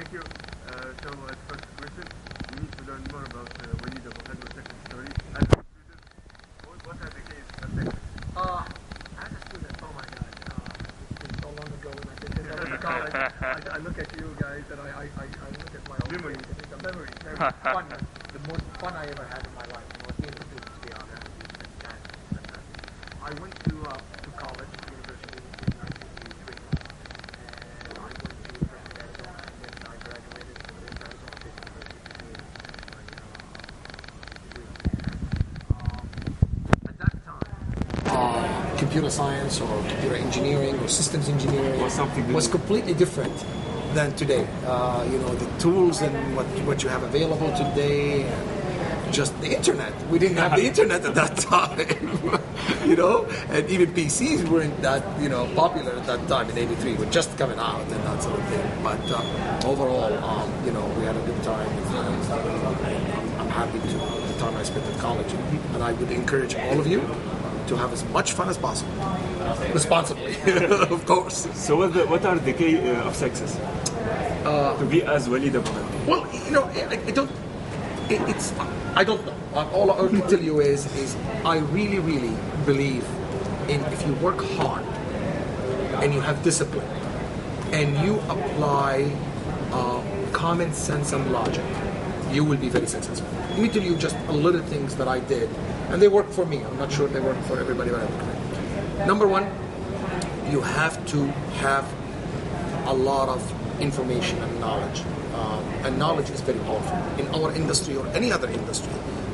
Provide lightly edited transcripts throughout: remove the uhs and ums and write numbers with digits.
Thank you. First question, we need to learn more about Walid Abu Hadba's success story. As a student, what are the key aspects? As a student, oh my God, it's been so long ago when I did this college. I look at you guys and I look at my own memories. It's a memory, very fun. The most fun I ever had in my life. Being a student, to be honest. And I went to college, university in 1983. And I went to Arizona, and then I graduated from Arizona State University. At that time, computer science or computer engineering or systems engineering was completely different than today. The tools and what you have available today, and just the internet. We didn't have the internet at that time, and even PCs weren't that popular at that time in '83. We're just coming out and that sort of thing. But overall, we had a good time. I'm happy to the time I spent at college, and I would encourage all of you to have as much fun as possible, responsibly, of course. So what are the key of success to be as Walid Abu Hadba? Well, I don't know. All I can tell you is I really, really believe in if you work hard and you have discipline and you apply common sense and logic, you will be very successful. Let me tell you just a little things that I did, and they work for me. I'm not sure they work for everybody, but number one, you have to have a lot of information and knowledge. And knowledge is very powerful. In our industry or any other industry,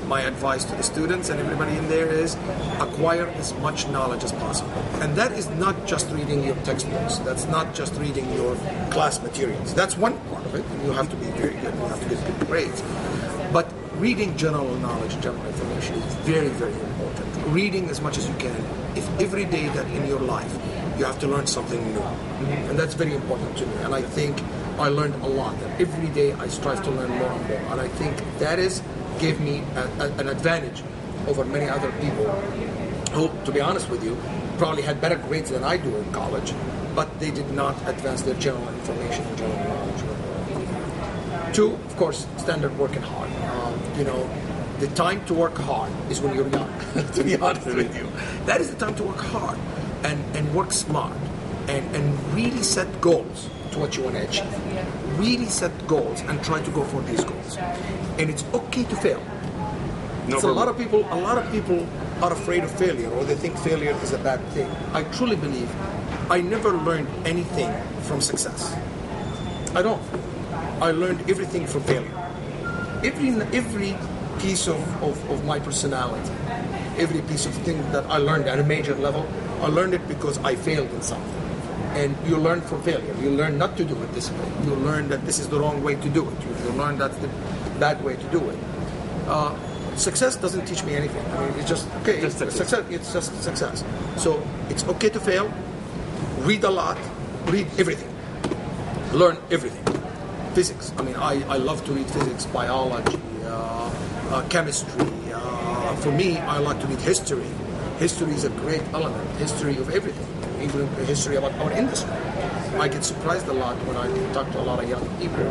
my advice to the students and everybody in there is acquire as much knowledge as possible. And that is not just reading your textbooks. That's not just reading your class materials. That's one part of it. You have to be very good. You have to get good grades. But reading general knowledge, general information is very, very important. Reading as much as you can. If every day that in your life you have to learn something new. And that's very important to me. And I think I learned a lot. And every day I strive to learn more and more. And I think that gave me an advantage over many other people who, to be honest with you, probably had better grades than I do in college, but they did not advance their general information and general knowledge. Two, of course, standard working hard. The time to work hard is when you're young, to be honest with you. That is the time to work hard and work smart and really set goals to what you want to achieve. Really set goals and try to go for these goals. And it's okay to fail. A lot of people are afraid of failure, or they think failure is a bad thing. I truly believe I never learned anything from success. I don't. I learned everything from failure. Every piece of my personality, every piece of thing that I learned at a major level, I learned it because I failed in something. And you learn from failure. You learn not to do it this way. You learn that this is the wrong way to do it. You learn that's the bad way to do it. Success doesn't teach me anything. I mean, it's just, okay, success. It's just success. So it's okay to fail, read a lot, read everything, learn everything. Physics. I mean, I love to read physics, biology, chemistry. For me, I like to read history. History is a great element. History of everything, even history about our industry. I get surprised a lot when I talk to a lot of young people,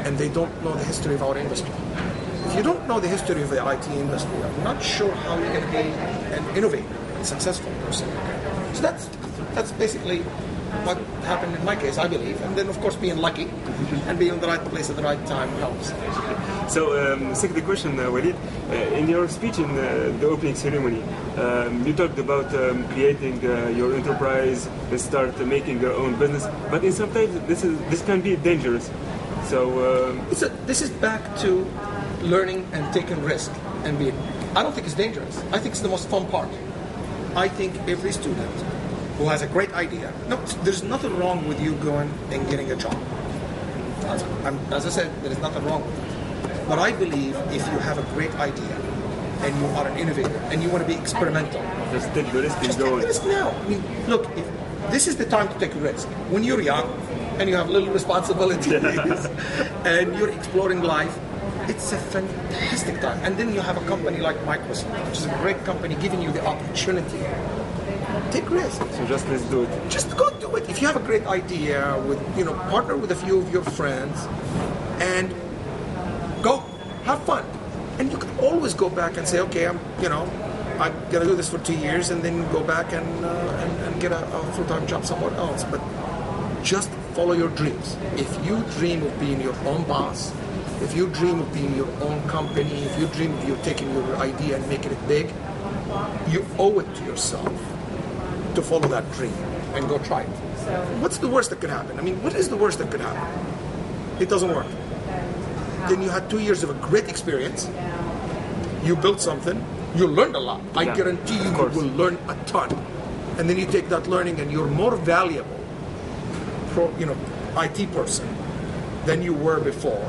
and they don't know the history of our industry. If you don't know the history of the IT industry, I'm not sure how you're going to be an innovator and successful person. So that's basically what happened in my case, I believe. And then, of course, being lucky and being in the right place at the right time helps. So, second question, Walid. In your speech in the opening ceremony, you talked about creating your enterprise and start making your own business. But in sometimes this can be dangerous. So this is back to learning and taking risk and being. I don't think it's dangerous. I think it's the most fun part. I think every student who has a great idea. No, there's nothing wrong with you going and getting a job. As I said, there is nothing wrong with it. But I believe if you have a great idea and you are an innovator and you want to be experimental, just take the risk and go. Take the risk now. I mean, look, this is the time to take a risk. When you're young and you have little responsibilities and you're exploring life, it's a fantastic time. And then you have a company like Microsoft, which is a great company, giving you the opportunity Take risks. So just let's do it. Just go do it. If you have a great idea, with partner with a few of your friends, and go have fun. And you can always go back and say, okay, I'm gonna do this for 2 years, and then go back and get a full-time job somewhere else. But just follow your dreams. If you dream of being your own boss, if you dream of being your own company, if you dream of you taking your idea and making it big, you owe it to yourself to follow that dream and go try it. What's the worst that could happen? I mean, what is the worst that could happen? It doesn't work. Then you had 2 years of a great experience. You built something. You learned a lot. I guarantee you will learn a ton. And then you take that learning and you're more valuable, IT person than you were before.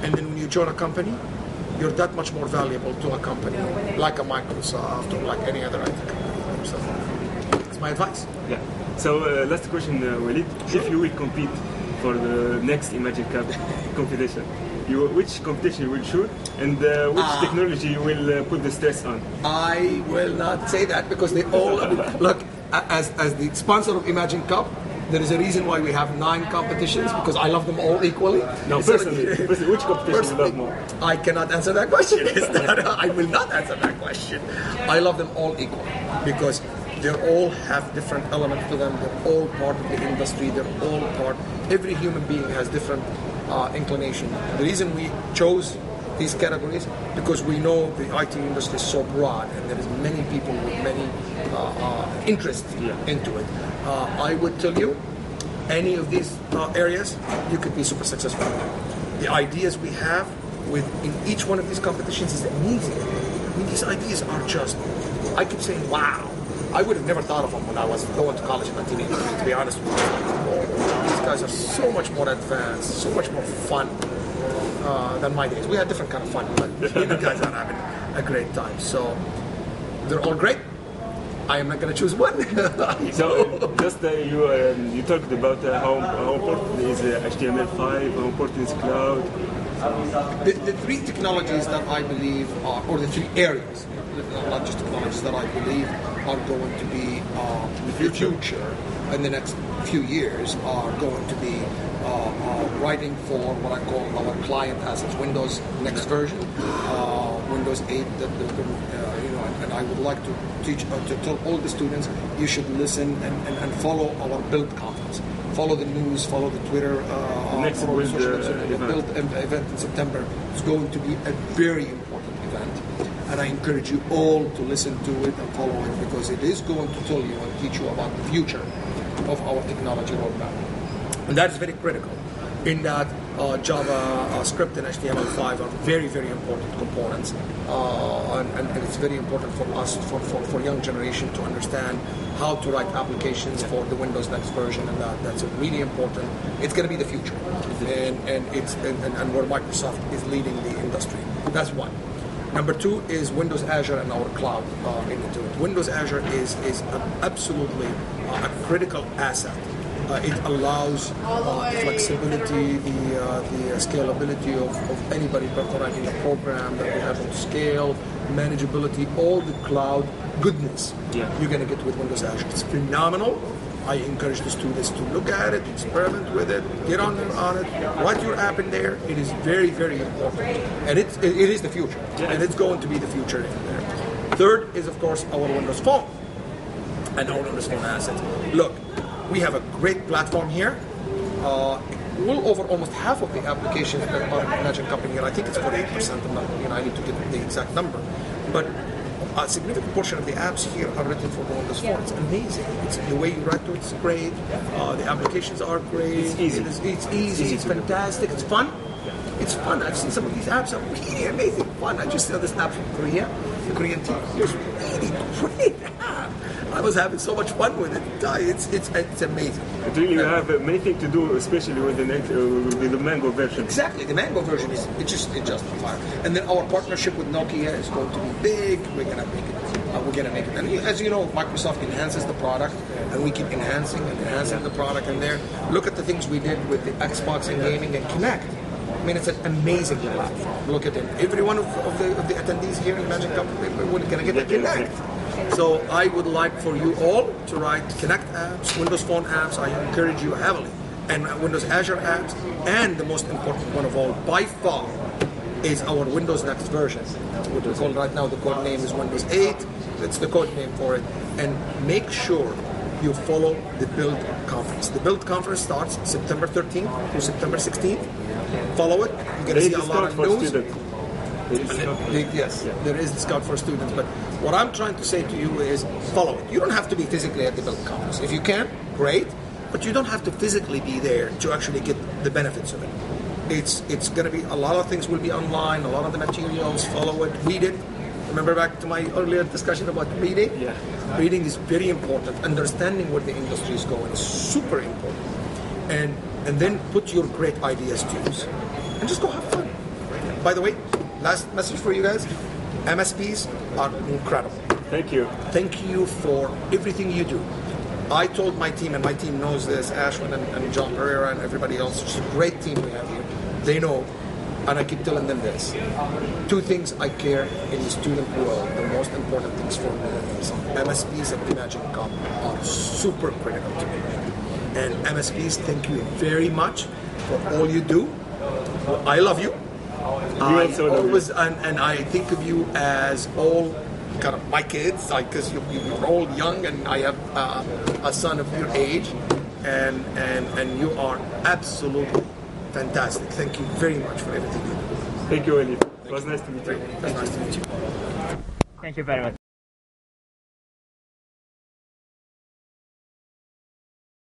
And then when you join a company, you're that much more valuable to a company like a Microsoft or like any other IT company. So that's my advice. Yeah. So last question, Walid. Sure. If you will compete for the next Imagine Cup competition, which competition you will choose, and which technology you will put the stress on? I will not say that because they all look. As the sponsor of Imagine Cup, there is a reason why we have 9 competitions, because I love them all equally. No, personally, which competition you love more? I cannot answer that question. I will not answer that question. I love them all equally because they all have different elements to them. They're all part of the industry. They're all part. Every human being has different inclination. The reason we chose these categories because we know the IT industry is so broad and there is many people with many interests into it. I would tell you, any of these areas, you could be super successful. The ideas we have in each one of these competitions is amazing. I mean, these ideas are just, I keep saying, wow. I would have never thought of them when I was going to college in 1983, to be honest with you. These guys are so much more advanced, so much more fun than my days. We had different kind of fun, but you guys are having a great time. So they're all great. I am not going to choose one. So just you talked about how important is HTML5, how important is cloud. The 3 technologies that I believe are, or the 3 areas, not just technologies that I believe are going to be the future in the next few years are going to be writing for what I call our client assets, Windows next version, Windows 8. And I would like to teach to tell all the students you should listen and follow our Build conference. Follow the news, follow the Twitter, next follow the social event. Build event in September. It's going to be a very important event. And I encourage you all to listen to it and follow it because it is going to tell you and teach you about the future of our technology roadmap. And that is very critical in that Java script and HTML5 are very, very important components. And it's very important for us, for young generation to understand how to write applications for the Windows next version, and that's really important. It's going to be the future, and where Microsoft is leading the industry. That's one. Number 2 is Windows Azure and our cloud into it. Windows Azure is absolutely a critical asset. It allows flexibility, the scalability of anybody writing a program that will able to scale, manageability, all the cloud goodness you're going to get with Windows Azure. It's phenomenal. I encourage the students to look at it, experiment with it, get on it, write your app in there. It is very, very important. And it is the future. And it's going to be the future in there. Third is, of course, our Windows Phone and our Windows Phone assets. Look, we have a great platform here. Well over almost half of the applications that are in Imagine Company here, I think it's 48%, I need to get the exact number. But a significant portion of the apps here are written for Windows Phone. It's amazing. It's the way you write to it is great. The applications are great. It's easy. It's easy. It's fantastic. It's fun. It's fun. I've seen some of these apps are really amazing fun. I just saw this app from Korea, the Korean team. It was really great app. I was having so much fun with it. It's amazing. But really, you have many things to do, especially with the Mango version. Exactly, the Mango version is just on fire. And then our partnership with Nokia is going to be big. We're gonna make it. And as you know, Microsoft enhances the product, and we keep enhancing the product. And there, look at the things we did with the Xbox and gaming and Kinect. I mean, it's an amazing platform. Look at it. Every one of the attendees here in Imagine Cup, we're going to get the Kinect. So I would like for you all to write Connect apps, Windows Phone apps. I encourage you heavily, and Windows Azure apps. And the most important one of all, by far, is our Windows Next version. What we call right now, the code name is Windows 8. It's the code name for it. And make sure you follow the Build Conference. The Build Conference starts September 13th to September 16th. Follow it. You're going to see a lot of news. Yes, there is discount for students. But what I'm trying to say to you is follow it. You don't have to be physically at the Build Conference. If you can, great. But you don't have to physically be there to actually get the benefits of it. It's going to be, a lot of things will be online, a lot of the materials, follow it, read it. Remember back to my earlier discussion about reading? Yeah. Reading is very important. Understanding where the industry is going is super important. And then put your great ideas to use. And just go have fun. By the way, last message for you guys, MSPs are incredible. Thank you. Thank you for everything you do. I told my team, and my team knows this, Ashwin and John Pereira and everybody else, it's a great team we have here. They know, and I keep telling them this. Two things I care in the student world, the most important things for me is MSPs and Imagine Cup are super critical to me. And MSPs, thank you very much for all you do. I love you. I always, and I think of you as all kind of my kids, because you're all young, and I have a son of your age, and you are absolutely fantastic. Thank you very much for everything you do. Thank you, Walid. It was nice to meet you. It was nice to meet you. Thank you very much.